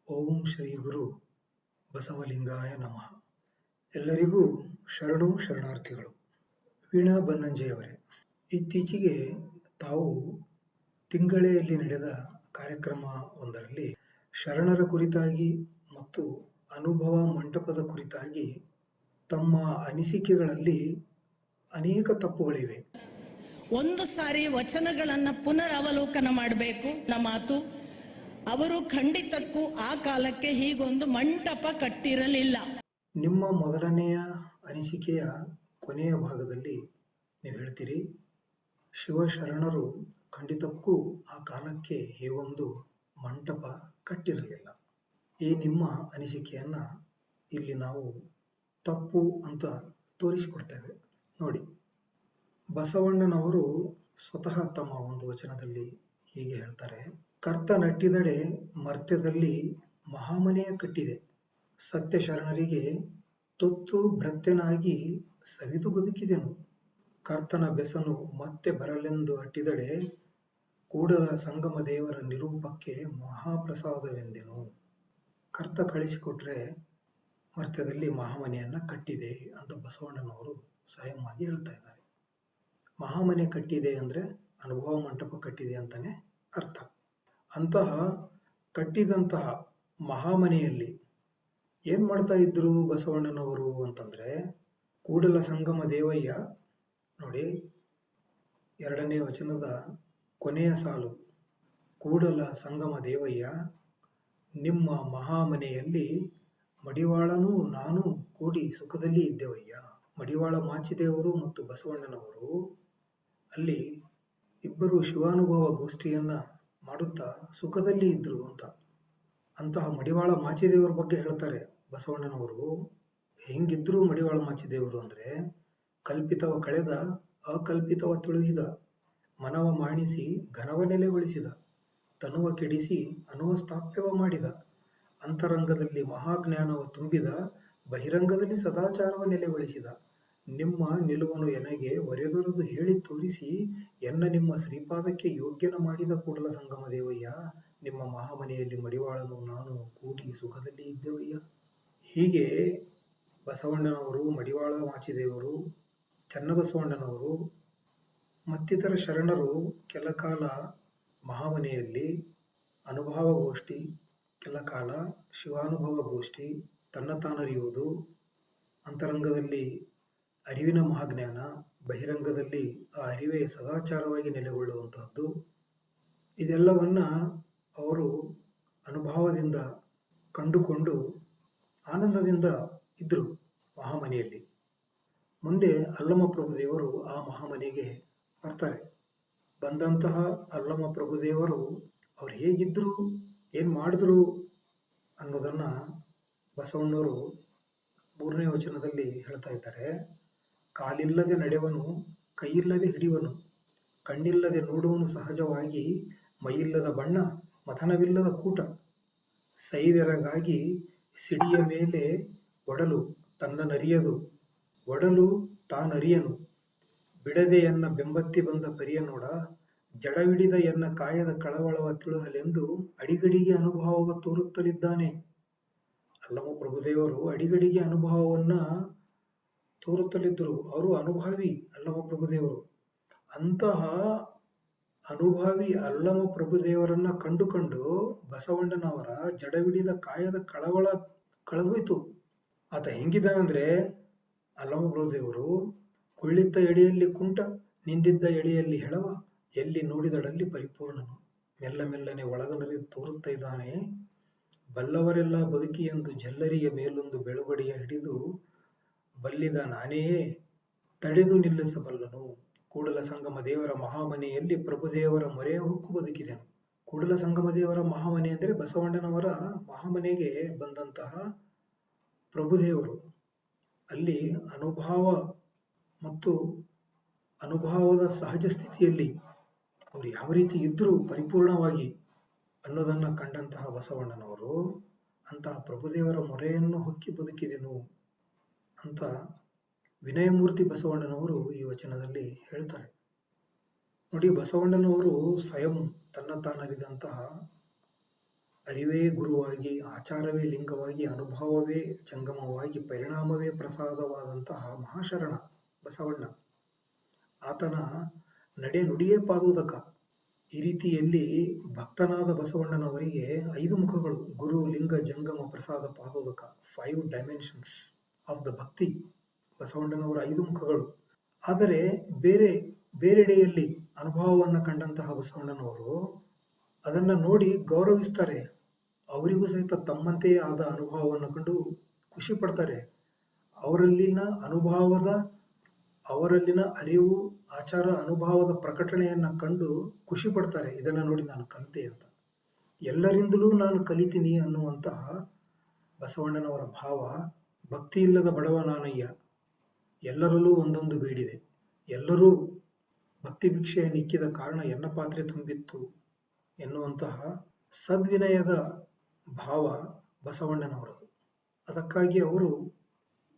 ಓಂ ಶ್ರೀ ಗುರು ಬಸವಲಿಂಗಾಯ ನಮಃ. ಎಲ್ಲರಿಗೂ ಶರಣು ಶರಣಾರ್ಥಿಗಳು. ವೀಣಾ ಬನ್ನಂಜೆಯವರೇ, ಇತ್ತೀಚೆಗೆ ತಾವು ತಿಂಗಳೆಯಲ್ಲಿ ನಡೆದ ಕಾರ್ಯಕ್ರಮ ಒಂದರಲ್ಲಿ ಶರಣರ ಕುರಿತಾಗಿ ಮತ್ತು ಅನುಭವ ಮಂಟಪದ ಕುರಿತಾಗಿ ತಮ್ಮ ಅನಿಸಿಕೆಗಳಲ್ಲಿ ಅನೇಕ ತಪ್ಪುಗಳಿವೆ. ಒಂದು ಸಾರಿ ವಚನಗಳನ್ನು ಪುನರಾವಲೋಕನ ಮಾಡಬೇಕು. ನಮ್ಮ ಮಾತು ಅವರು ಖಂಡಿತಕ್ಕೂ ಆ ಕಾಲಕ್ಕೆ ಹೀಗೊಂದು ಮಂಟಪ ಕಟ್ಟಿರಲಿಲ್ಲ. ನಿಮ್ಮ ಮೊದಲನೆಯ ಅನಿಸಿಕೆಯ ಕೊನೆಯ ಭಾಗದಲ್ಲಿ ನೀವು ಹೇಳ್ತೀರಿ, ಶಿವಶರಣರು ಖಂಡಿತಕ್ಕೂ ಆ ಕಾಲಕ್ಕೆ ಹೀಗೊಂದು ಮಂಟಪ ಕಟ್ಟಿರಲಿಲ್ಲ. ಈ ನಿಮ್ಮ ಅನಿಸಿಕೆಯನ್ನ ಇಲ್ಲಿ ನಾವು ತಪ್ಪು ಅಂತ ತೋರಿಸಿಕೊಡ್ತೇವೆ. ನೋಡಿ, ಬಸವಣ್ಣನವರು ಸ್ವತಃ ತಮ್ಮ ಒಂದು ವಚನದಲ್ಲಿ ಹೀಗೆ ಹೇಳ್ತಾರೆ, ಕರ್ತ ನಟ್ಟಿದಡೆ ಮರ್ತ್ಯದಲ್ಲಿ ಮಹಾಮನೆಯ ಕಟ್ಟಿದೆ, ಸತ್ಯ ಶರಣರಿಗೆ ತೊತ್ತು ಭೃತ್ಯನಾಗಿ ಸವಿದು ಬದುಕಿದೆನು, ಕರ್ತನ ಬೆಸನು ಮತ್ತೆ ಬರಲೆಂದು ಅಟ್ಟಿದಡೆ ಕೂಡಲ ಸಂಗಮ ದೇವರ ನಿರೂಪಕ್ಕೆ ಮಹಾಪ್ರಸಾದವೆಂದೆನು. ಕರ್ತ ಕಳಿಸಿಕೊಟ್ರೆ ಮರ್ತ್ಯದಲ್ಲಿ ಮಹಾಮನೆಯನ್ನ ಕಟ್ಟಿದೆ ಅಂತ ಬಸವಣ್ಣನವರು ಸ್ವಯಂವಾಗಿ ಹೇಳ್ತಾ ಇದ್ದಾರೆ. ಮಹಾಮನೆ ಕಟ್ಟಿದೆ ಅಂದ್ರೆ ಅನುಭವ ಮಂಟಪ ಕಟ್ಟಿದೆ ಅಂತಾನೆ ಅರ್ಥ. ಅಂತಹ ಕಟ್ಟಿದಂತಹ ಮಹಾಮನೆಯಲ್ಲಿ ಏನ್ ಮಾಡ್ತಾ ಇದ್ರು ಬಸವಣ್ಣನವರು ಅಂತಂದ್ರೆ, ಕೂಡಲ ಸಂಗಮ ದೇವಯ್ಯ, ನೋಡಿ ಎರಡನೇ ವಚನದ ಕೊನೆಯ ಸಾಲು, ಕೂಡಲ ಸಂಗಮ ದೇವಯ್ಯ ನಿಮ್ಮ ಮಹಾಮನೆಯಲ್ಲಿ ಮಡಿವಾಳನೂ ನಾನು ಕೂಡಿ ಸುಖದಲ್ಲಿ ಇದ್ದೇವಯ್ಯ. ಮಡಿವಾಳ ಮಾಚಿದೇವರು ಮತ್ತು ಬಸವಣ್ಣನವರು ಅಲ್ಲಿ ಇಬ್ಬರು ಶಿವಾನುಭವ ಗೋಷ್ಠಿಯನ್ನ ಮಾಡುತ್ತಾ ಸುಖದಲ್ಲಿ ಇದ್ರು ಅಂತ. ಅಂತಹ ಮಡಿವಾಳ ಮಾಚಿದೇವರ ಬಗ್ಗೆ ಹೇಳ್ತಾರೆ ಬಸವಣ್ಣನವರು. ಹೆಂಗಿದ್ರು ಮಡಿವಾಳ ಮಾಚಿದೇವರು ಅಂದ್ರೆ, ಕಲ್ಪಿತವ ಕಳೆದ ಅಕಲ್ಪಿತವ ತುಳುಹಿದ, ಮನವ ಮಾಣಿಸಿ ಘನವ ನೆಲೆಗೊಳಿಸಿದ, ತನುವ ಕೆಡಿಸಿ ಅನುವ ಸ್ಥಾಪ್ಯವ ಮಾಡಿದ, ಅಂತರಂಗದಲ್ಲಿ ಮಹಾಜ್ಞಾನವ ತುಂಬಿದ, ಬಹಿರಂಗದಲ್ಲಿ ಸದಾಚಾರವ ನೆಲೆಗೊಳಿಸಿದ, ನಿಮ್ಮ ನಿಲುವನು ಎನಗೆ ಒರೆದೊರೆದು ಹೇಳಿ ತೋರಿಸಿ, ಎನ್ನ ನಿಮ್ಮ ಶ್ರೀಪಾದಕ್ಕೆ ಯೋಗ್ಯನ ಮಾಡಿದ ಕೂಡಲ ಸಂಗಮ ದೇವಯ್ಯ, ನಿಮ್ಮ ಮಹಾಮನೆಯಲ್ಲಿ ಮಡಿವಾಳನು ನಾನು ಕೂಡಿ ಸುಖದಲ್ಲಿ ಇದ್ದೇವಯ್ಯ. ಹೀಗೆ ಬಸವಣ್ಣನವರು, ಮಡಿವಾಳ ಮಾಚಿದೇವರು, ಚನ್ನಬಸವಣ್ಣನವರು ಮತ್ತಿತರ ಶರಣರು ಕೆಲ ಕಾಲ ಮಹಾಮನೆಯಲ್ಲಿ ಅನುಭವ ಗೋಷ್ಠಿ, ಕೆಲ ಕಾಲ ಶಿವಾನುಭವ ಗೋಷ್ಠಿ, ತನ್ನತಾನರಿಯುವುದು, ಅಂತರಂಗದಲ್ಲಿ ಅರಿವಿನ ಮಹಾಜ್ಞಾನ, ಬಹಿರಂಗದಲ್ಲಿ ಆ ಅರಿವೇ ಸದಾಚಾರವಾಗಿ ನೆಲೆಗೊಳ್ಳುವಂತಹದ್ದು, ಇದೆಲ್ಲವನ್ನ ಅವರು ಅನುಭವದಿಂದ ಕಂಡುಕೊಂಡು ಆನಂದದಿಂದ ಇದ್ರು ಮಹಾಮನೆಯಲ್ಲಿ. ಮುಂದೆ ಅಲ್ಲಮ ಪ್ರಭುದೇವರು ಆ ಮಹಾಮನೆಗೆ ಬರ್ತಾರೆ. ಬಂದಂತಹ ಅಲ್ಲಮ ಪ್ರಭುದೇವರು ಅವ್ರು ಹೇಗಿದ್ರು, ಏನ್ ಮಾಡಿದ್ರು ಅನ್ನೋದನ್ನ ಬಸವಣ್ಣವರು 3ನೇ ವಚನದಲ್ಲಿ ಹೇಳ್ತಾ ಇದ್ದಾರೆ. ಕಾಲಿಲ್ಲದೆ ನಡೆವನು, ಕೈಯಿಲ್ಲದೆ ಹಿಡಿವನು, ಕಣ್ಣಿಲ್ಲದೆ ನೋಡುವನು ಸಹಜವಾಗಿ, ಮೈಯಿಲ್ಲದ ಬಣ್ಣ ಮಥನವಿಲ್ಲದ ಕೂಟ, ಸೈವೆರಗಾಗಿ ಸಿಡಿಯ ಮೇಲೆ ಒಡಲು ತನ್ನನರಿಯದು, ಒಡಲು ತಾನರಿಯನು, ಬಿಡದೆ ಎನ್ನ ಬೆಂಬತ್ತಿ ಬಂದ ಪರಿಯ ನೋಡ, ಜಡವಿಡಿದ ಎನ್ನ ಕಾಯದ ಕಳವಳವ ತಿಳುಹಲೆಂದು ಅಡಿಗಡಿಗೆ ಅನುಭವವ ತೋರುತ್ತಲಿದ್ದಾನೆ. ಅಲ್ಲಮ ಪ್ರಭುದೇವರು ಅಡಿಗಡಿಗೆ ಅನುಭವವನ್ನ ತೋರುತ್ತಲಿದ್ರು. ಅವರು ಅನುಭವಿ ಅಲ್ಲಮ ಪ್ರಭುದೇವರು. ಅಂತಹ ಅನುಭವಿ ಅಲ್ಲಮ ಪ್ರಭುದೇವರನ್ನ ಕಂಡುಕೊಂಡು ಬಸವಣ್ಣನವರ ಜಡವಿಡಿದ ಕಾಯದ ಕಳವಳ ಕಳೆದೋಯ್ತು. ಆತ ಹೆಂಗಿದ್ದಾನಂದ್ರೆ, ಅಲ್ಲಮ ಪ್ರಭುದೇವರು ಕುಳ್ಳಿದ್ದ ಎಡೆಯಲ್ಲಿ ಕುಂಟ, ನಿಂದಿದ್ದ ಎಡೆಯಲ್ಲಿ ಹೆಳವ, ಎಲ್ಲಿ ನೋಡಿದಡಲ್ಲಿ ಪರಿಪೂರ್ಣನು, ಮೆಲ್ಲ ಮೆಲ್ಲನೆ ಒಳಗನರಿ ತೋರುತ್ತಾ ಇದ್ದಾನೆ, ಬಲ್ಲವರೆಲ್ಲ ಬದುಕಿ ಎಂದು ಜಲ್ಲರಿಯ ಮೇಲೊಂದು ಬೆಳುಗಡೆಯ ಹಿಡಿದು ಬಲ್ಲಿದ ನಾನೆಯೇ ತಡೆದು ನಿಲ್ಲಿಸಬಲ್ಲನು. ಕೂಡಲ ಸಂಗಮ ದೇವರ ಮಹಾಮನೆಯಲ್ಲಿ ಪ್ರಭುದೇವರ ಮೊರೆ ಹೊಕ್ಕು ಬದುಕಿದೆನು. ಕೂಡಲ ಸಂಗಮ ದೇವರ ಮಹಾಮನೆ ಅಂದರೆ ಬಸವಣ್ಣನವರ ಮಹಾಮನೆಗೆ ಬಂದಂತಹ ಪ್ರಭುದೇವರು ಅಲ್ಲಿ ಅನುಭವ ಮತ್ತು ಅನುಭವದ ಸಹಜ ಸ್ಥಿತಿಯಲ್ಲಿ ಅವರು ಯಾವ ರೀತಿ ಇದ್ರು ಪರಿಪೂರ್ಣವಾಗಿ ಅನ್ನೋದನ್ನ ಕಂಡಂತಹ ಬಸವಣ್ಣನವರು ಅಂತಹ ಪ್ರಭುದೇವರ ಮೊರೆಯನ್ನು ಹೊಕ್ಕಿ ಬದುಕಿದೆನು ಅಂತ ವಿನಯಮೂರ್ತಿ ಬಸವಣ್ಣನವರು ಈ ವಚನದಲ್ಲಿ ಹೇಳ್ತಾರೆ. ನೋಡಿ, ಬಸವಣ್ಣನವರು ಸ್ವಯಂ ತನ್ನ ತಾನರಿದಂತಹ ಅರಿವೇ ಗುರುವಾಗಿ, ಆಚಾರವೇ ಲಿಂಗವಾಗಿ, ಅನುಭವವೇ ಜಂಗಮವಾಗಿ, ಪರಿಣಾಮವೇ ಪ್ರಸಾದವಾದಂತಹ ಮಹಾಶರಣ ಬಸವಣ್ಣ. ಆತನ ನಡೆ ನುಡಿಯೇ ಪಾದೋದಕ. ಈ ರೀತಿಯಲ್ಲಿ ಭಕ್ತನಾದ ಬಸವಣ್ಣನವರಿಗೆ 5 ಮುಖಗಳು: ಗುರು, ಲಿಂಗ, ಜಂಗಮ, ಪ್ರಸಾದ, ಪಾದೋದಕ. 5 ಡೈಮೆನ್ಷನ್ಸ್ ಆಫ್ ದ ಭಕ್ತಿ. ಬಸವಣ್ಣನವರ 5 ಮುಖಗಳು. ಆದರೆ ಬೇರೆಡೆಯಲ್ಲಿ ಅನುಭವವನ್ನು ಕಂಡಂತಹ ಬಸವಣ್ಣನವರು ಅದನ್ನ ನೋಡಿ ಗೌರವಿಸ್ತಾರೆ. ಅವರಿಗೂ ಸಹಿತ ತಮ್ಮಂತೆಯೇ ಆದ ಅನುಭವವನ್ನು ಕಂಡು ಖುಷಿ ಪಡ್ತಾರೆ. ಅವರಲ್ಲಿನ ಅರಿವು, ಆಚಾರ, ಅನುಭವದ ಪ್ರಕಟಣೆಯನ್ನ ಕಂಡು ಖುಷಿ ಪಡ್ತಾರೆ. ಇದನ್ನ ನೋಡಿ ನಾನು ಕಲಿತೆ ಅಂತ. ಎಲ್ಲರಿಂದಲೂ ನಾನು ಕಲಿತೀನಿ ಅನ್ನುವಂತಹ ಬಸವಣ್ಣನವರ ಭಾವ. ಭಕ್ತಿ ಇಲ್ಲದ ಬಡವ ನಾನಯ್ಯ, ಎಲ್ಲರಲ್ಲೂ ಒಂದೊಂದು ಬೇಡಿದೆ, ಎಲ್ಲರೂ ಭಕ್ತಿ ಭಿಕ್ಷೆಯ ನಿಕ್ಕಿದ ಕಾರಣ ಎನ್ನ ಪಾತ್ರೆ ತುಂಬಿತ್ತು ಎನ್ನುವಂತಹ ಸದ್ವಿನಯದ ಭಾವ ಬಸವಣ್ಣನವರದು. ಅದಕ್ಕಾಗಿ ಅವರು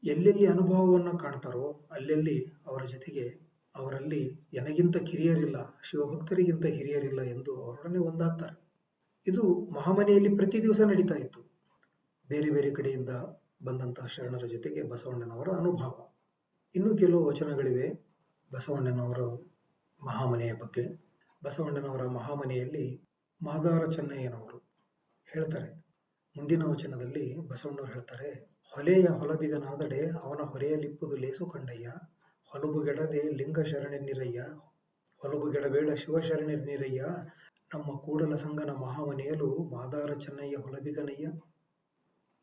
ಎಲ್ಲೆಲ್ಲಿ ಅನುಭವವನ್ನು ಕಾಣ್ತಾರೋ ಅಲ್ಲೆಲ್ಲಿ ಅವರ ಜೊತೆಗೆ, ಅವರಲ್ಲಿ ಎನಗಿಂತ ಕಿರಿಯರಿಲ್ಲ, ಶಿವಭಕ್ತರಿಗಿಂತ ಹಿರಿಯರಿಲ್ಲ ಎಂದು ಅವರೊಡನೆ ಒಂದಾಗ್ತಾರೆ. ಇದು ಮಹಾಮನೆಯಲ್ಲಿ ಪ್ರತಿ ದಿವಸ ನಡೀತಾ ಇತ್ತು. ಬೇರೆ ಬೇರೆ ಕಡೆಯಿಂದ ಬಂದಂತಹ ಶರಣರ ಜೊತೆಗೆ ಬಸವಣ್ಣನವರ ಅನುಭವ. ಇನ್ನೂ ಕೆಲವು ವಚನಗಳಿವೆ ಬಸವಣ್ಣನವರ ಮಹಾಮನೆಯ ಬಗ್ಗೆ. ಬಸವಣ್ಣನವರ ಮಹಾಮನೆಯಲ್ಲಿ ಮಾದಾರ ಚೆನ್ನಯ್ಯನವರು ಹೇಳ್ತಾರೆ. ಮುಂದಿನ ವಚನದಲ್ಲಿ ಬಸವಣ್ಣವರು ಹೇಳ್ತಾರೆ, ಹೊಲೆಯ ಹೊಲಬಿಗನಾದಡೆ ಅವನ ಹೊರೆಯಲಿಪ್ಪುದು ಲೇಸು ಕಂಡಯ್ಯ, ಹೊಲಬುಗೆಡದೆ ಲಿಂಗ ಶರಣೆನ್ನಿರಯ್ಯ, ಹೊಲಬುಗೆಡಬೇಡ ಶಿವಶರಣೆನ್ನಿರಯ್ಯ, ನಮ್ಮ ಕೂಡಲ ಸಂಗನ ಮಹಾಮನೆಯಲು ಮಾದಾರ ಚೆನ್ನಯ್ಯ ಹೊಲಬಿಗನಯ್ಯ.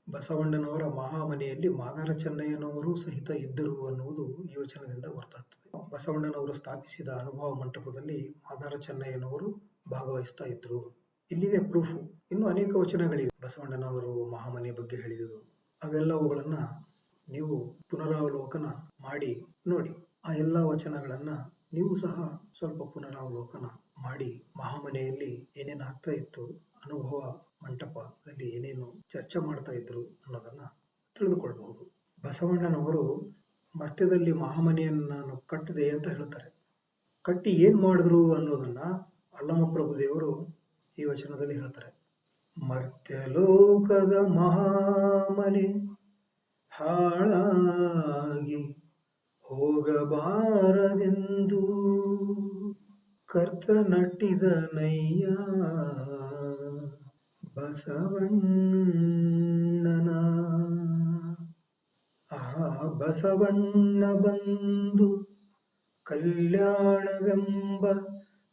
ಬಸವಣ್ಣನವರ ಮಹಾಮನೆಯಲ್ಲಿ ಮಾದಾರ ಚೆನ್ನಯ್ಯನವರು ಸಹಿತ ಇದ್ದರು ಅನ್ನುವುದು ಈ ವಚನದಿಂದ ಗೊತ್ತಾಗ್ತದೆ. ಬಸವಣ್ಣನವರು ಸ್ಥಾಪಿಸಿದ ಅನುಭವ ಮಂಟಪದಲ್ಲಿ ಮಾದಾರ ಚೆನ್ನಯ್ಯನವರು ಭಾಗವಹಿಸ್ತಾ ಇದ್ರು. ಇಲ್ಲಿದೆ ಪ್ರೂಫ್. ಇನ್ನು ಅನೇಕ ವಚನಗಳಿವೆ ಬಸವಣ್ಣನವರು ಮಹಾಮನೆ ಬಗ್ಗೆ ಹೇಳಿದುದು. ಅವೆಲ್ಲವುಗಳನ್ನ ನೀವು ಪುನರಾವಲೋಕನ ಮಾಡಿ ನೋಡಿ. ಆ ಎಲ್ಲ ವಚನಗಳನ್ನ ನೀವು ಸಹ ಸ್ವಲ್ಪ ಪುನರಾವಲೋಕನ ಮಾಡಿ ಮಹಾಮನೆಯಲ್ಲಿ ಏನೇನು ಆಗ್ತಾ ಇತ್ತು, ಅನುಭವ ಮಂಟಪದಲ್ಲಿ ಏನೇನು ಚರ್ಚೆ ಮಾಡ್ತಾ ಇದ್ರು ಅನ್ನೋದನ್ನ ತಿಳಿದುಕೊಳ್ಬಹುದು. ಬಸವಣ್ಣನವರು ಮರ್ತ್ಯದಲ್ಲಿ ಮಹಾಮನೆಯನ್ನ ಕಟ್ಟಿದೆ ಅಂತ ಹೇಳ್ತಾರೆ. ಕಟ್ಟಿ ಏನ್ ಮಾಡಿದ್ರು ಅನ್ನೋದನ್ನ ಅಲ್ಲಮಪ್ರಭು ದೇವರು ಈ ವಚನದಲ್ಲಿ ಹೇಳ್ತಾರೆ. ಮರ್ತ್ಯಲೋಕದ ಮಹಾಮನೆ ಹಾಳಾಗಿ ಹೋಗಬಾರದೆಂದು ಕರ್ತ ನಟ್ಟಿದ ನಯ್ಯ ಬಸವಣ್ಣನ. ಆ ಬಸವಣ್ಣ ಬಂದು ಕಲ್ಯಾಣವೆಂಬ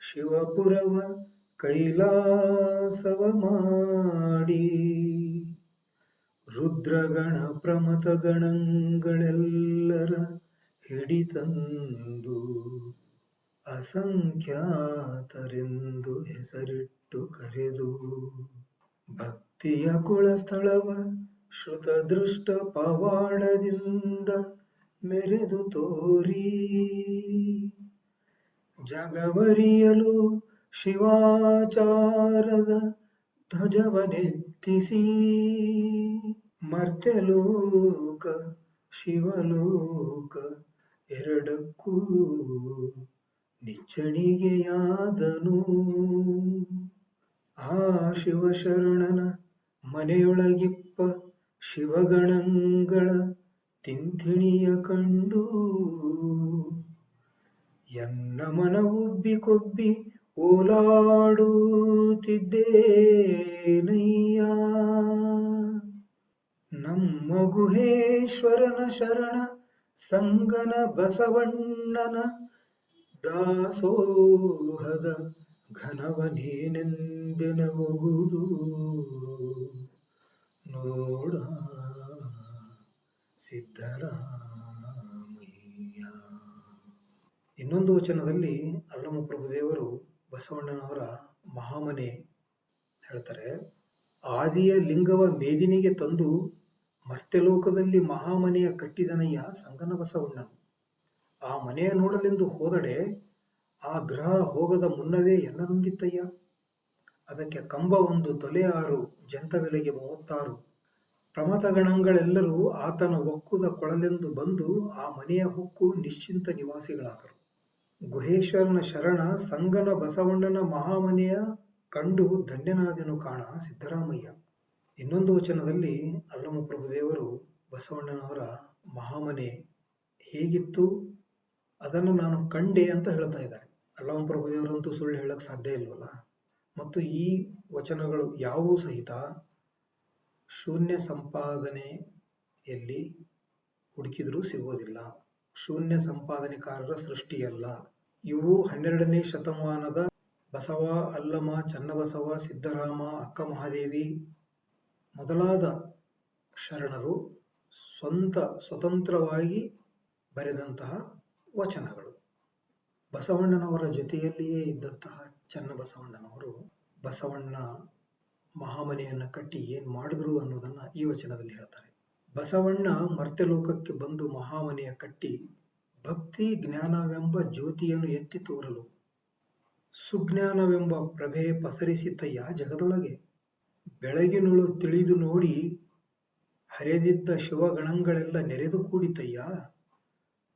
ಶಿವಪುರವ ಕೈಲಾಸವ ಮಾಡಿ, ರುದ್ರಗಣ ಪ್ರಮಥ ಗಣಗಳೆಲ್ಲರ ಹಿಡಿತಂದು ಅಸಂಖ್ಯಾತರೆಂದು ಹೆಸರಿಟ್ಟು ಕರೆದು, ಭಕ್ತಿಯ ಕುಳಸ್ಥಳವ ಶ್ರುತ ದೃಷ್ಟ ಪವಾಡದಿಂದ ಮೆರೆದು ತೋರಿ, ಜಗವರಿಯಲು ಶಿವಾಚಾರದ ಧ್ವಜವನೆತ್ತಿಸಿ, ಮರ್ತ್ಯಲೋಕ ಶಿವಲೋಕ ಎರಡಕ್ಕೂ ನಿಚ್ಚಣಿಗೆಯಾದನು. ಆ ಶಿವಶರಣನ ಮನೆಯೊಳಗಿಪ್ಪ ಶಿವಗಣಗಳ ತಿಂಥಿಣಿಯ ಕಂಡು, ಎನ್ನ ಮನವುಬ್ಬಿಕೊಬ್ಬಿ ಓಲಾಡುತ್ತಿದ್ದೇನಯ್ಯ. ನಮ್ಮ ಗುಹೇಶ್ವರನ ಶರಣ ಸಂಗನ ಬಸವಣ್ಣನ ದಾಸೋಹದ ಘನವನೇನೆಂದೆನಗುವುದು ನೋಡ ಸಿದ್ದರಾಮಯ್ಯ. ಇನ್ನೊಂದು ವಚನದಲ್ಲಿ ಅಲ್ಲಮಪ್ರಭು ದೇವರು ಬಸವಣ್ಣನವರ ಮಹಾಮನೆ ಹೇಳ್ತಾರೆ. ಆದಿಯ ಲಿಂಗವ ಮೇದಿನಿಗೆ ತಂದು ಮರ್ತ್ಯಲೋಕದಲ್ಲಿ ಮಹಾಮನೆಯ ಕಟ್ಟಿದನಯ್ಯ ಸಂಗನ ಬಸವಣ್ಣನು. ಆ ಮನೆಯ ನೋಡಲೆಂದು ಹೋದಡೆ ಆ ಗ್ರಹ ಹೋಗದ ಮುನ್ನವೇ ಎನ್ನ ನುಂಗಿತ್ತಯ್ಯ. ಅದಕ್ಕೆ ಕಂಬ 1 ತೊಲೆ 6, ಜಂತವೆಲೆಗೆ 36. ಪ್ರಮಥ ಗಣಗಳೆಲ್ಲರೂ ಆತನ ಒಕ್ಕುದ ಕೊಳಲೆಂದು ಬಂದು ಆ ಮನೆಯ ಹೊಕ್ಕು ನಿಶ್ಚಿಂತ ನಿವಾಸಿಗಳಾದರು. ಗುಹೇಶ್ವರನ ಶರಣ ಸಂಗನ ಬಸವಣ್ಣನ ಮಹಾಮನೆಯ ಕಂಡು ಧನ್ಯನಾದೆನು ಕಾಣ ಸಿದ್ದರಾಮಯ್ಯ. ಇನ್ನೊಂದು ವಚನದಲ್ಲಿ ಅಲ್ಲಮ ಪ್ರಭುದೇವರು ಬಸವಣ್ಣನವರ ಮಹಾಮನೆ ಹೇಗಿತ್ತು ಅದನ್ನು ನಾನು ಕಂಡೆ ಅಂತ ಹೇಳ್ತಾ ಇದ್ದಾರೆ. ಅಲ್ಲಮ ಪ್ರಭುದೇವರಂತೂ ಸುಳ್ಳು ಹೇಳಕ್ ಸಾಧ್ಯ ಇಲ್ವಲ್ಲ. ಮತ್ತು ಈ ವಚನಗಳು ಯಾವುವು ಸಹಿತ ಶೂನ್ಯ ಸಂಪಾದನೆಯಲ್ಲಿ ಹುಡುಕಿದರೂ ಸಿಗೋದಿಲ್ಲ. ಶೂನ್ಯ ಸಂಪಾದನೆಕಾರರ ಸೃಷ್ಟಿಯಲ್ಲ. ಇವು 12ನೇ ಶತಮಾನದ ಬಸವ, ಅಲ್ಲಮ, ಚನ್ನಬಸವ, ಸಿದ್ದರಾಮ, ಅಕ್ಕ ಮಹಾದೇವಿ ಮೊದಲಾದ ಶರಣರು ಸ್ವತಂತ್ರವಾಗಿ ಬರೆದಂತಹ ವಚನಗಳು. ಬಸವಣ್ಣನವರ ಜೊತೆಯಲ್ಲಿಯೇ ಇದ್ದಂತಹ ಚನ್ನಬಸವಣ್ಣನವರು ಬಸವಣ್ಣ ಮಹಾಮನೆಯನ್ನ ಕಟ್ಟಿ ಏನ್ ಮಾಡಿದ್ರು ಅನ್ನೋದನ್ನ ಈ ವಚನದಲ್ಲಿ ಹೇಳ್ತಾರೆ. ಬಸವಣ್ಣ ಮರ್ತ್ಯಲೋಕಕ್ಕೆ ಬಂದು ಮಹಾಮನೆಯ ಕಟ್ಟಿ ಭಕ್ತಿ ಜ್ಞಾನವೆಂಬ ಜ್ಯೋತಿಯನ್ನು ಎತ್ತಿ ತೋರಲು ಸುಜ್ಞಾನವೆಂಬ ಪ್ರಭೆ ಪಸರಿಸಿತಯ್ಯ ಜಗದೊಳಗೆ. ಬೆಳಗಿನುಳು ತಿಳಿದು ನೋಡಿ ಹರಿದಿದ್ದ ಶಿವಗಣಗಳೆಲ್ಲ ನೆರೆದು ಕೂಡಿತಯ್ಯ.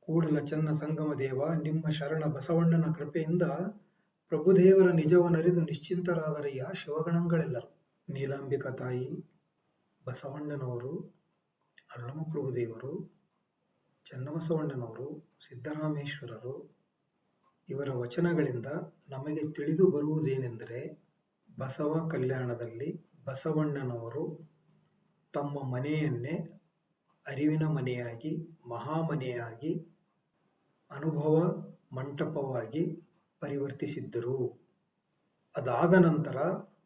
ಕೂಡಲ ಚನ್ನ ಸಂಗಮ ದೇವ ನಿಮ್ಮ ಶರಣ ಬಸವಣ್ಣನ ಕೃಪೆಯಿಂದ ಪ್ರಭುದೇವರ ನಿಜವನರಿದು ನಿಶ್ಚಿಂತರಾದರಯ್ಯ ಶಿವಗಣಗಳೆಲ್ಲರು. ನೀಲಾಂಬಿಕಾ ತಾಯಿ, ಬಸವಣ್ಣನವರು, ಅಲ್ಲಮ ಪ್ರಭುದೇವರು, ಚನ್ನಬಸವಣ್ಣನವರು, ಸಿದ್ದರಾಮೇಶ್ವರರು ಇವರ ವಚನಗಳಿಂದ ನಮಗೆ ತಿಳಿದು ಬರುವುದೇನೆಂದರೆ, ಬಸವ ಕಲ್ಯಾಣದಲ್ಲಿ ಬಸವಣ್ಣನವರು ತಮ್ಮ ಮನೆಯನ್ನೇ ಅರಿವಿನ ಮನೆಯಾಗಿ, ಮಹಾಮನೆಯಾಗಿ, ಅನುಭವ ಮಂಟಪವಾಗಿ ಪರಿವರ್ತಿಸಿದ್ದರು. ಅದಾದ ನಂತರ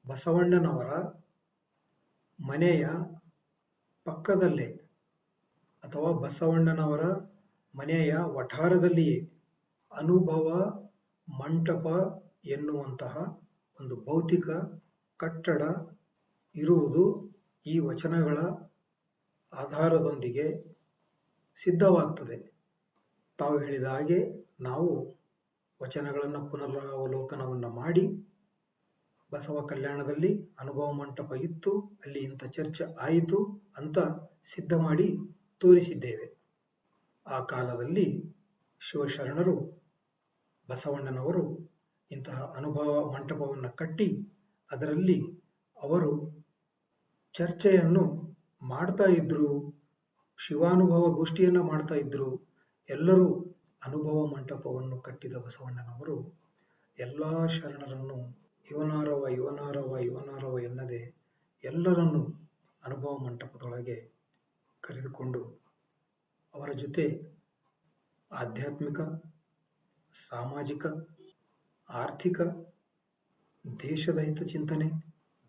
ಬಸವಣ್ಣನವರ ಮನೆಯ ಪಕ್ಕದಲ್ಲೇ ಅಥವಾ ಬಸವಣ್ಣನವರ ಮನೆಯ ವಠಾರದಲ್ಲಿಯೇ ಅನುಭವ ಮಂಟಪ ಎನ್ನುವಂತಹ ಒಂದು ಭೌತಿಕ ಕಟ್ಟಡ ಇರುವುದು ಈ ವಚನಗಳ ಆಧಾರದೊಂದಿಗೆ ಸಿದ್ಧವಾಗ್ತದೆ. ತಾವು ಹೇಳಿದ ಹಾಗೆ ನಾವು ವಚನಗಳನ್ನು ಪುನರಾವಲೋಕನವನ್ನು ಮಾಡಿ ಬಸವ ಕಲ್ಯಾಣದಲ್ಲಿ ಅನುಭವ ಮಂಟಪ ಇತ್ತು, ಅಲ್ಲಿ ಇಂಥ ಚರ್ಚೆ ಆಯಿತು ಅಂತ ಸಿದ್ಧ ಮಾಡಿ ತೋರಿಸಿದ್ದೇವೆ. ಆ ಕಾಲದಲ್ಲಿ ಶಿವಶರಣರು ಬಸವಣ್ಣನವರು ಇಂತಹ ಅನುಭವ ಮಂಟಪವನ್ನು ಕಟ್ಟಿ ಅದರಲ್ಲಿ ಅವರು ಚರ್ಚೆಯನ್ನು ಮಾಡ್ತಾ ಇದ್ರು, ಶಿವಾನುಭವ ಗೋಷ್ಠಿಯನ್ನ ಮಾಡ್ತಾ ಇದ್ರು. ಎಲ್ಲರೂ ಅನುಭವ ಮಂಟಪವನ್ನು ಕಟ್ಟಿದ ಬಸವಣ್ಣನವರು ಎಲ್ಲಾ ಶರಣರನ್ನು ಇವನಾರವ ಇವನಾರವ ಇವನಾರವ ಎನ್ನದೆ ಎಲ್ಲರನ್ನೂ ಅನುಭವ ಮಂಟಪದೊಳಗೆ ಕರೆದುಕೊಂಡು ಅವರ ಜೊತೆ ಆಧ್ಯಾತ್ಮಿಕ, ಸಾಮಾಜಿಕ, ಆರ್ಥಿಕ, ದೇಶದ ಹಿತಚಿಂತನೆ,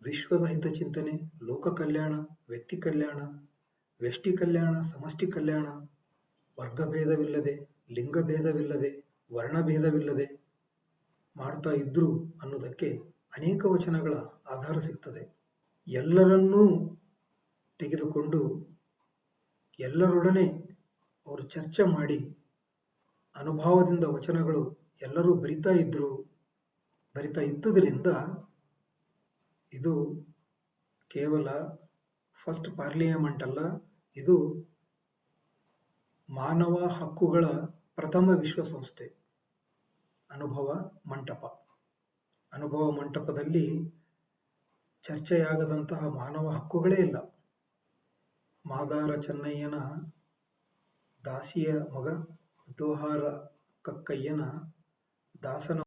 ವಿಶ್ವದ ಹಿತಚಿಂತನೆ, ಲೋಕ ಕಲ್ಯಾಣ, ವ್ಯಕ್ತಿ ಕಲ್ಯಾಣ, ವ್ಯಷ್ಟಿ ಕಲ್ಯಾಣ, ಸಮಷ್ಟಿ ಕಲ್ಯಾಣ, ವರ್ಗಭೇದವಿಲ್ಲದೆ, ಲಿಂಗಭೇದವಿಲ್ಲದೆ, ವರ್ಣಭೇದವಿಲ್ಲದೆ ಮಾಡ್ತಾ ಇದ್ರು ಅನ್ನೋದಕ್ಕೆ ಅನೇಕ ವಚನಗಳ ಆಧಾರ ಸಿಗ್ತದೆ. ಎಲ್ಲರನ್ನೂ ತೆಗೆದುಕೊಂಡು ಎಲ್ಲರೊಡನೆ ಅವರು ಚರ್ಚೆ ಮಾಡಿ ಅನುಭವದಿಂದ ವಚನಗಳು ಎಲ್ಲರೂ ಬರಿತಾ ಇದ್ದುದರಿಂದ ಇದು ಕೇವಲ ಫಸ್ಟ್ ಪಾರ್ಲಿಮೆಂಟ್ ಅಲ್ಲ, ಇದು ಮಾನವ ಹಕ್ಕುಗಳ ಪ್ರಥಮ ವಿಶ್ವಸಂಸ್ಥೆ. ಅನುಭವ ಮಂಟಪ. ಅನುಭವ ಮಂಟಪದಲ್ಲಿ ಚರ್ಚೆಯಾಗದಂತಹ ಮಾನವ ಹಕ್ಕುಗಳೇ ಇಲ್ಲ. ಮಾದಾರ ಚೆನ್ನಯ್ಯನ ದಾಸಿಯ ಮಗ, ಡೋಹಾರ ಕಕ್ಕಯ್ಯನ ದಾಸನ